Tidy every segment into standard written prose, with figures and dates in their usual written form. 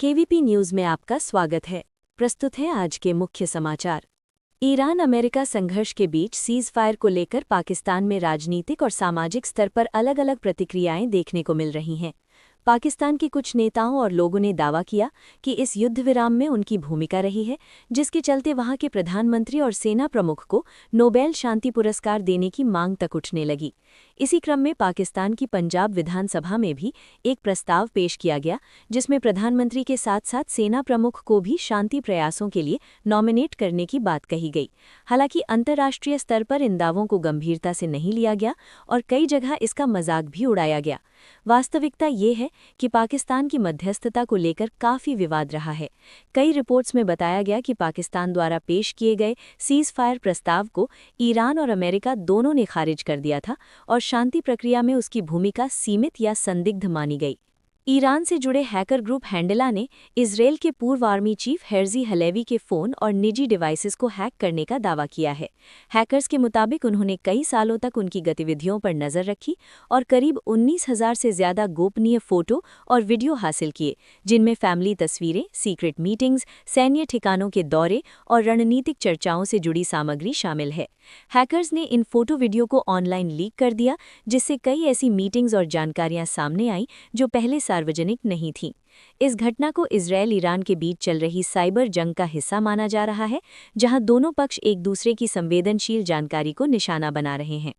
KVP news में आपका स्वागत है। प्रस्तुत है आज के मुख्य समाचार। ईरान अमेरिका संघर्ष के बीच सीज फायर को लेकर पाकिस्तान में राजनीतिक और सामाजिक स्तर पर अलग अलग प्रतिक्रियाएं देखने को मिल रही हैं। पाकिस्तान के कुछ नेताओं और लोगों ने दावा किया कि इस युद्ध विराम में उनकी भूमिका रही है, जिसके चलते वहां के प्रधानमंत्री और सेना प्रमुख को नोबेल शांति पुरस्कार देने की मांग तक उठने लगी। इसी क्रम में पाकिस्तान की पंजाब विधानसभा में भी एक प्रस्ताव पेश किया गया, जिसमें प्रधानमंत्री के साथ साथ सेना प्रमुख को भी शांति प्रयासों के लिए नॉमिनेट करने की बात कही गई। हालांकि अंतर्राष्ट्रीय स्तर पर इन दावों को गंभीरता से नहीं लिया गया और कई जगह इसका मजाक भी उड़ाया गया। वास्तविकता ये है कि पाकिस्तान की मध्यस्थता को लेकर काफी विवाद रहा है। कई रिपोर्ट्स में बताया गया कि पाकिस्तान द्वारा पेश किए गए सीज फायर प्रस्ताव को ईरान और अमेरिका दोनों ने खारिज कर दिया था और शांति प्रक्रिया में उसकी भूमिका सीमित या संदिग्ध मानी गई। ईरान से जुड़े हैकर ग्रुप हैंडला ने इजरायल के पूर्व आर्मी चीफ हेर्जी हलेवी के फ़ोन और निजी डिवाइसेस को हैक करने का दावा किया है। हैकर्स के मुताबिक उन्होंने कई सालों तक उनकी गतिविधियों पर नज़र रखी और करीब 19,000 से ज़्यादा गोपनीय फ़ोटो और वीडियो हासिल किए, जिनमें फैमिली तस्वीरें, सीक्रेट मीटिंग्स, सैन्य ठिकानों के दौरे और रणनीतिक चर्चाओं से जुड़ी सामग्री शामिल है। हैकर्स ने इन फोटो वीडियो को ऑनलाइन लीक कर दिया, जिससे कई ऐसी मीटिंग्स और जानकारियां सामने आईं जो पहले सार्वजनिक नहीं थीं। इस घटना को इजरायल ईरान के बीच चल रही साइबर जंग का हिस्सा माना जा रहा है, जहां दोनों पक्ष एक दूसरे की संवेदनशील जानकारी को निशाना बना रहे हैं।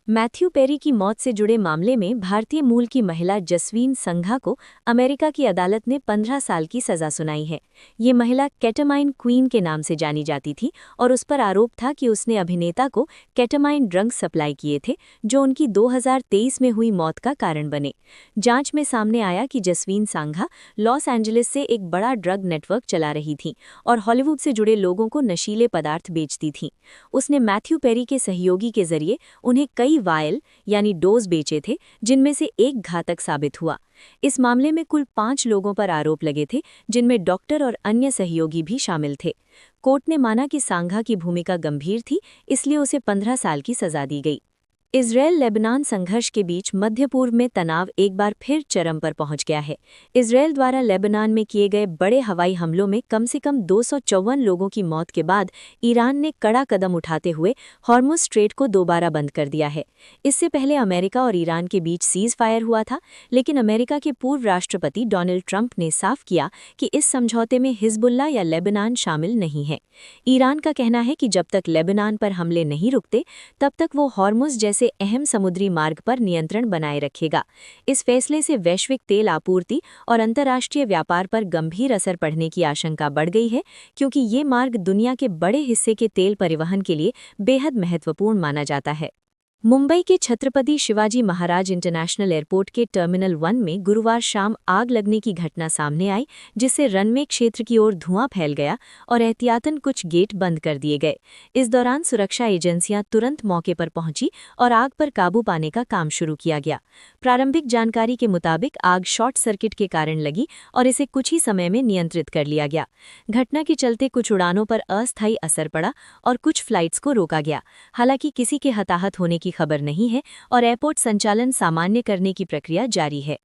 मैथ्यू पेरी की मौत से जुड़े मामले में भारतीय मूल की महिला जसवीन संघा को अमेरिका की अदालत ने 15 साल की सजा सुनाई है। ये महिला केटामाइन क्वीन के नाम से जानी जाती थी और उस पर आरोप था कि उसने अभिनेता को केटामाइन ड्रग्स सप्लाई किए थे, जो उनकी 2023 में हुई मौत का कारण बने। जांच में सामने आया कि जसवीन संघा लॉस एंजलिस से एक बड़ा ड्रग नेटवर्क चला रही थी और हॉलीवुड से जुड़े लोगों को नशीले पदार्थ बेचती थी। उसने मैथ्यू पेरी के सहयोगी के जरिए उन्हें कई वायल यानी डोज बेचे थे, जिनमें से एक घातक साबित हुआ। इस मामले में कुल 5 लोगों पर आरोप लगे थे, जिनमें डॉक्टर और अन्य सहयोगी भी शामिल थे। कोर्ट ने माना कि सांघा की भूमिका गंभीर थी, इसलिए उसे 15 साल की सजा दी गई। इजरायल लेबनान संघर्ष के बीच मध्य पूर्व में तनाव एक बार फिर चरम पर पहुंच गया है। इजरायल द्वारा लेबनान में किए गए बड़े हवाई हमलों में कम से कम 254 लोगों की मौत के बाद ईरान ने कड़ा कदम उठाते हुए हॉर्मुज़ स्ट्रेट को दोबारा बंद कर दिया है। इससे पहले अमेरिका और ईरान के बीच सीज फायर हुआ था, लेकिन अमेरिका के पूर्व राष्ट्रपति डोनाल्ड ट्रंप ने साफ किया कि इस समझौते में हिजबुल्लाह या लेबनान शामिल नहीं है। ईरान का कहना है कि जब तक लेबनान पर हमले नहीं रुकते, तब तक वो हॉर्मुज़ जैसे अहम समुद्री मार्ग पर नियंत्रण बनाए रखेगा। इस फैसले से वैश्विक तेल आपूर्ति और अंतर्राष्ट्रीय व्यापार पर गंभीर असर पड़ने की आशंका बढ़ गई है, क्योंकि ये मार्ग दुनिया के बड़े हिस्से के तेल परिवहन के लिए बेहद महत्वपूर्ण माना जाता है। मुंबई के छत्रपति शिवाजी महाराज इंटरनेशनल एयरपोर्ट के टर्मिनल 1 में गुरुवार शाम आग लगने की घटना सामने आई, जिससे रनवे क्षेत्र की ओर धुआं फैल गया और एहतियातन कुछ गेट बंद कर दिए गए। इस दौरान सुरक्षा एजेंसियां तुरंत मौके पर पहुंची और आग पर काबू पाने का काम शुरू किया गया। प्रारंभिक जानकारी के मुताबिक आग शॉर्ट सर्किट के कारण लगी और इसे कुछ ही समय में नियंत्रित कर लिया गया। घटना के चलते कुछ उड़ानों पर अस्थायी असर पड़ा और कुछ फ्लाइट्स को रोका गया। हालांकि किसी के हताहत होने की खबर नहीं है और एयरपोर्ट संचालन सामान्य करने की प्रक्रिया जारी है।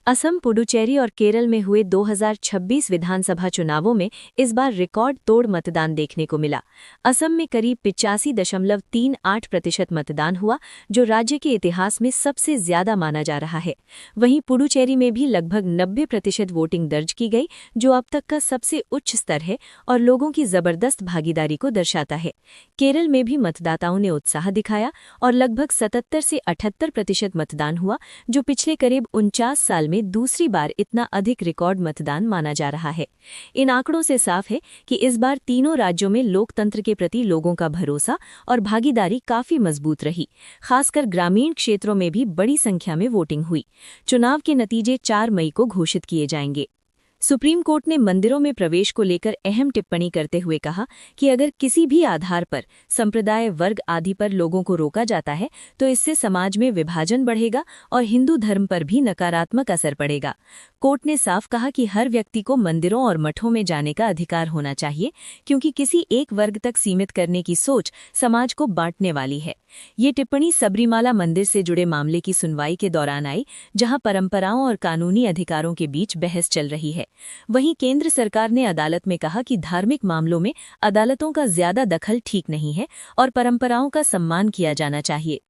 असम, पुडुचेरी और केरल में हुए 2026 विधानसभा चुनावों में इस बार रिकॉर्ड तोड़ मतदान देखने को मिला। असम में करीब 85.38% मतदान हुआ, जो राज्य के इतिहास में सबसे ज्यादा माना जा रहा है। वहीं पुडुचेरी में भी लगभग 90% वोटिंग दर्ज की गई, जो अब तक का सबसे उच्च स्तर है और लोगों की जबरदस्त भागीदारी को दर्शाता है। केरल में भी मतदाताओं ने उत्साह दिखाया और लगभग 77 से 78% मतदान हुआ, जो पिछले करीब 49 साल में दूसरी बार इतना अधिक रिकॉर्ड मतदान माना जा रहा है। इन आंकड़ों से साफ है कि इस बार तीनों राज्यों में लोकतंत्र के प्रति लोगों का भरोसा और भागीदारी काफी मजबूत रही। खासकर ग्रामीण क्षेत्रों में भी बड़ी संख्या में वोटिंग हुई। चुनाव के नतीजे 4 मई को घोषित किए जाएंगे। सुप्रीम कोर्ट ने मंदिरों में प्रवेश को लेकर अहम टिप्पणी करते हुए कहा कि अगर किसी भी आधार पर संप्रदाय, वर्ग आदि पर लोगों को रोका जाता है, तो इससे समाज में विभाजन बढ़ेगा और हिंदू धर्म पर भी नकारात्मक असर पड़ेगा। कोर्ट ने साफ कहा कि हर व्यक्ति को मंदिरों और मठों में जाने का अधिकार होना चाहिए, क्योंकि किसी एक वर्ग तक सीमित करने की सोच समाज को बांटने वाली है। ये टिप्पणी सबरीमाला मंदिर से जुड़े मामले की सुनवाई के दौरान आई, जहां परंपराओं और कानूनी अधिकारों के बीच बहस चल रही है। वहीं केंद्र सरकार ने अदालत में कहा कि धार्मिक मामलों में अदालतों का ज्यादा दखल ठीक नहीं है और परंपराओं का सम्मान किया जाना चाहिए।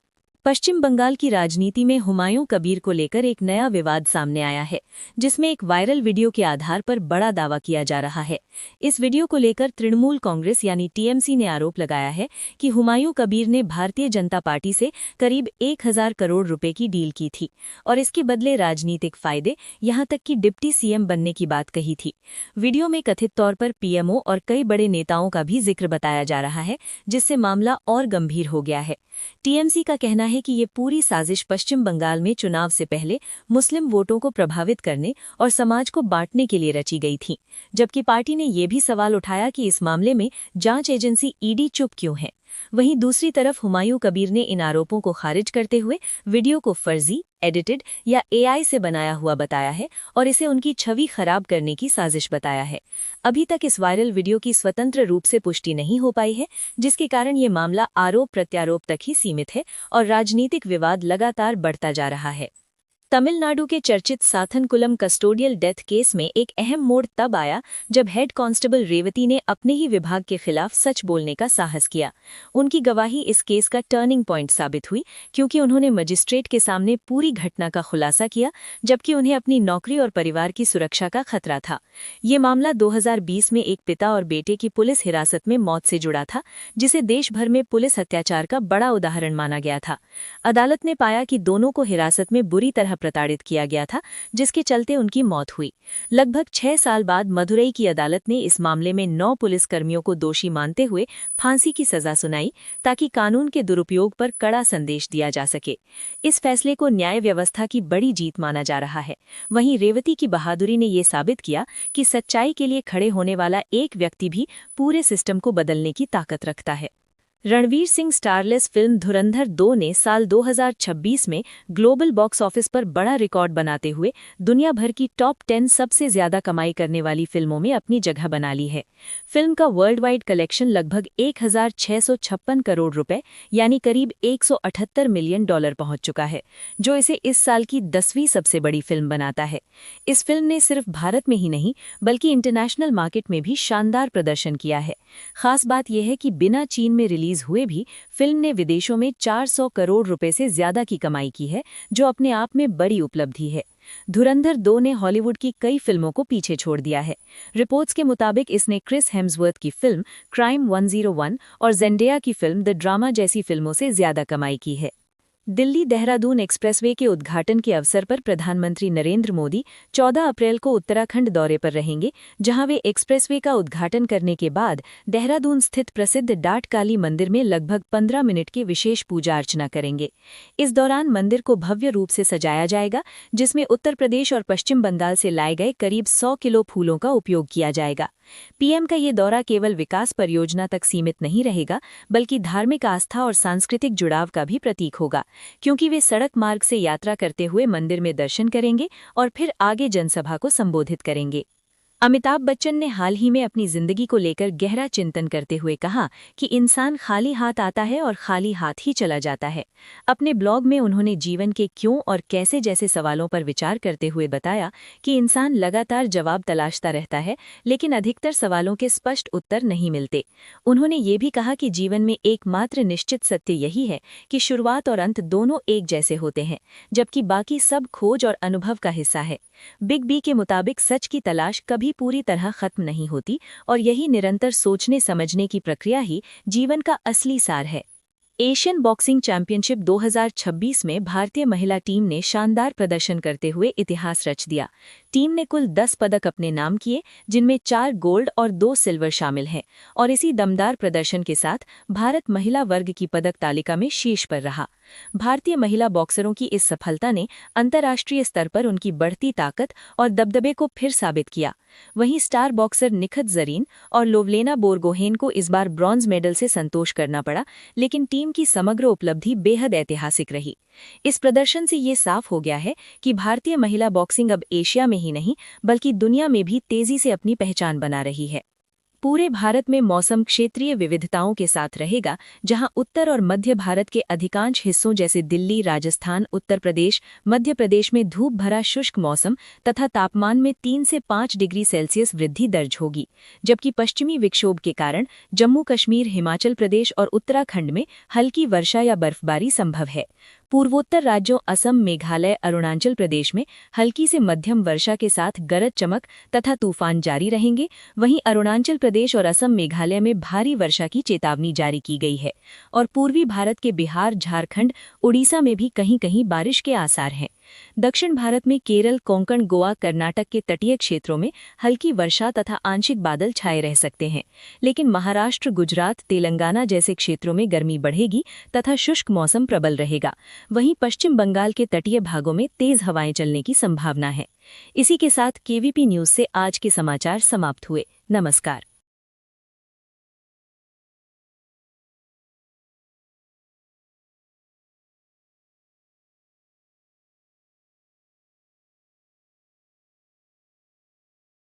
पश्चिम बंगाल की राजनीति में हुमायूं कबीर को लेकर एक नया विवाद सामने आया है, जिसमें एक वायरल वीडियो के आधार पर बड़ा दावा किया जा रहा है। इस वीडियो को लेकर तृणमूल कांग्रेस यानी टीएमसी ने आरोप लगाया है कि हुमायूं कबीर ने भारतीय जनता पार्टी से करीब 1000 करोड़ रुपए की डील की थी और इसके बदले राजनीतिक फायदे, यहां तक कि डिप्टी सीएम बनने की बात कही थी। वीडियो में कथित तौर पर पीएमओ और कई बड़े नेताओं का भी जिक्र बताया जा रहा है, जिससे मामला और गंभीर हो गया है। टीएमसी का कहना है कि ये पूरी साजिश पश्चिम बंगाल में चुनाव से पहले मुस्लिम वोटों को प्रभावित करने और समाज को बांटने के लिए रची गई थी, जबकि पार्टी ने ये भी सवाल उठाया कि इस मामले में जांच एजेंसी ईडी चुप क्यों है। वहीं दूसरी तरफ हुमायूं कबीर ने इन आरोपों को खारिज करते हुए वीडियो को फर्जी, एडिटेड या एआई से बनाया हुआ बताया है और इसे उनकी छवि खराब करने की साजिश बताया है। अभी तक इस वायरल वीडियो की स्वतंत्र रूप से पुष्टि नहीं हो पाई है, जिसके कारण ये मामला आरोप प्रत्यारोप तक ही सीमित है और राजनीतिक विवाद लगातार बढ़ता जा रहा है। तमिलनाडु के चर्चित साथनकुलम कस्टोडियल डेथ केस में एक अहम मोड़ तब आया जब हेड कांस्टेबल रेवती ने अपने ही विभाग के खिलाफ सच बोलने का साहस किया। उनकी गवाही इस केस का टर्निंग पॉइंट साबित हुई, क्योंकि उन्होंने मजिस्ट्रेट के सामने पूरी घटना का खुलासा किया, जबकि उन्हें अपनी नौकरी और परिवार की सुरक्षा का खतरा था। ये मामला 2020 में एक पिता और बेटे की पुलिस हिरासत में मौत से जुड़ा था, जिसे देश भर में पुलिस अत्याचार का बड़ा उदाहरण माना गया था। अदालत ने पाया कि दोनों को हिरासत में बुरी तरह प्रताड़ित किया गया था, जिसके चलते उनकी मौत हुई। लगभग 6 साल बाद मदुरई की अदालत ने इस मामले में 9 पुलिसकर्मियों को दोषी मानते हुए फांसी की सजा सुनाई, ताकि कानून के दुरुपयोग पर कड़ा संदेश दिया जा सके। इस फैसले को न्याय व्यवस्था की बड़ी जीत माना जा रहा है। वहीं रेवती की बहादुरी ने ये साबित किया कि सच्चाई के लिए खड़े होने वाला एक व्यक्ति भी पूरे सिस्टम को बदलने की ताकत रखता है। रणवीर सिंह स्टारलेस फिल्म धुरंधर 2 ने साल 2026 में ग्लोबल बॉक्स ऑफिस पर बड़ा रिकॉर्ड बनाते हुए दुनिया भर की टॉप 10 सबसे ज्यादा कमाई करने वाली फिल्मों में अपनी जगह बना ली है। फिल्म का वर्ल्ड वाइड कलेक्शन लगभग 1656 करोड़ रुपए यानी करीब $178 मिलियन पहुंच चुका है, जो इसे इस साल की 10वीं सबसे बड़ी फिल्म बनाता है। इस फिल्म ने सिर्फ भारत में ही नहीं बल्कि इंटरनेशनल मार्केट में भी शानदार प्रदर्शन किया है। खास बात यह है कि बिना चीन में रिलीज हुए भी फिल्म ने विदेशों में 400 करोड़ रुपए से ज्यादा की कमाई की है, जो अपने आप में बड़ी उपलब्धि है। धुरंधर 2 ने हॉलीवुड की कई फिल्मों को पीछे छोड़ दिया है। रिपोर्ट्स के मुताबिक इसने क्रिस हेम्सवर्थ की फिल्म क्राइम 101 और जेंडेया की फिल्म द ड्रामा जैसी फिल्मों से ज्यादा कमाई की है। दिल्ली देहरादून एक्सप्रेसवे के उद्घाटन के अवसर पर प्रधानमंत्री नरेंद्र मोदी 14 अप्रैल को उत्तराखंड दौरे पर रहेंगे, जहां वे एक्सप्रेसवे का उद्घाटन करने के बाद देहरादून स्थित प्रसिद्ध डाट काली मंदिर में लगभग 15 मिनट की विशेष पूजा अर्चना करेंगे। इस दौरान मंदिर को भव्य रूप से सजाया जाएगा, जिसमें उत्तर प्रदेश और पश्चिम बंगाल से लाए गए करीब 100 किलो फूलों का उपयोग किया जाएगा। पीएम का ये दौरा केवल विकास परियोजना तक सीमित नहीं रहेगा, बल्कि धार्मिक आस्था और सांस्कृतिक जुड़ाव का भी प्रतीक होगा, क्योंकि वे सड़क मार्ग से यात्रा करते हुए मंदिर में दर्शन करेंगे और फिर आगे जनसभा को संबोधित करेंगे। अमिताभ बच्चन ने हाल ही में अपनी जिंदगी को लेकर गहरा चिंतन करते हुए कहा कि इंसान खाली हाथ आता है और खाली हाथ ही चला जाता है। अपने ब्लॉग में उन्होंने जीवन के क्यों और कैसे जैसे सवालों पर विचार करते हुए बताया कि इंसान लगातार जवाब तलाशता रहता है, लेकिन अधिकतर सवालों के स्पष्ट उत्तर नहीं मिलते। उन्होंने ये भी कहा कि जीवन में एकमात्र निश्चित सत्य यही है कि शुरुआत और अंत दोनों एक जैसे होते हैं, जबकि बाकी सब खोज और अनुभव का हिस्सा है। बिग बी के मुताबिक सच की तलाश कभी पूरी तरह खत्म नहीं होती और यही निरंतर सोचने समझने की प्रक्रिया ही जीवन का असली सार है। एशियन बॉक्सिंग चैंपियनशिप 2026 में भारतीय महिला टीम ने शानदार प्रदर्शन करते हुए इतिहास रच दिया। टीम ने कुल 10 पदक अपने नाम किए, जिनमें 4 गोल्ड और 2 सिल्वर शामिल हैं, और इसी दमदार प्रदर्शन के साथ भारत महिला वर्ग की पदक तालिका में शीर्ष पर रहा। भारतीय महिला बॉक्सरों की इस सफलता ने अंतर्राष्ट्रीय स्तर पर उनकी बढ़ती ताकत और दबदबे को फिर साबित किया। वहीं स्टार बॉक्सर निखत जरीन और लोवलेना बोरगोहेन को इस बार ब्रॉन्ज मेडल से संतोष करना पड़ा, लेकिन टीम की समग्र उपलब्धि बेहद ऐतिहासिक रही। इस प्रदर्शन से ये साफ हो गया है कि भारतीय महिला बॉक्सिंग अब एशिया में ही नहीं बल्कि दुनिया में भी तेजी से अपनी पहचान बना रही है। पूरे भारत में मौसम क्षेत्रीय विविधताओं के साथ रहेगा, जहां उत्तर और मध्य भारत के अधिकांश हिस्सों जैसे दिल्ली, राजस्थान, उत्तर प्रदेश, मध्य प्रदेश में धूप भरा शुष्क मौसम तथा तापमान में 3 से 5 डिग्री सेल्सियस वृद्धि दर्ज होगी, जबकि पश्चिमी विक्षोभ के कारण जम्मू कश्मीर, हिमाचल प्रदेश और उत्तराखंड में हल्की वर्षा या बर्फबारी संभव है। पूर्वोत्तर राज्यों असम, मेघालय, अरुणाचल प्रदेश में हल्की से मध्यम वर्षा के साथ गरज चमक तथा तूफान जारी रहेंगे। वहीं अरुणाचल प्रदेश और असम, मेघालय में भारी वर्षा की चेतावनी जारी की गई है और पूर्वी भारत के बिहार, झारखंड, उड़ीसा में भी कहीं-कहीं बारिश के आसार हैं। दक्षिण भारत में केरल, कोंकण, गोवा, कर्नाटक के तटीय क्षेत्रों में हल्की वर्षा तथा आंशिक बादल छाए रह सकते हैं, लेकिन महाराष्ट्र, गुजरात, तेलंगाना जैसे क्षेत्रों में गर्मी बढ़ेगी तथा शुष्क मौसम प्रबल रहेगा। वहीं पश्चिम बंगाल के तटीय भागों में तेज हवाएं चलने की संभावना है। इसी के साथ केवीपी न्यूज से आज के समाचार समाप्त हुए। नमस्कार।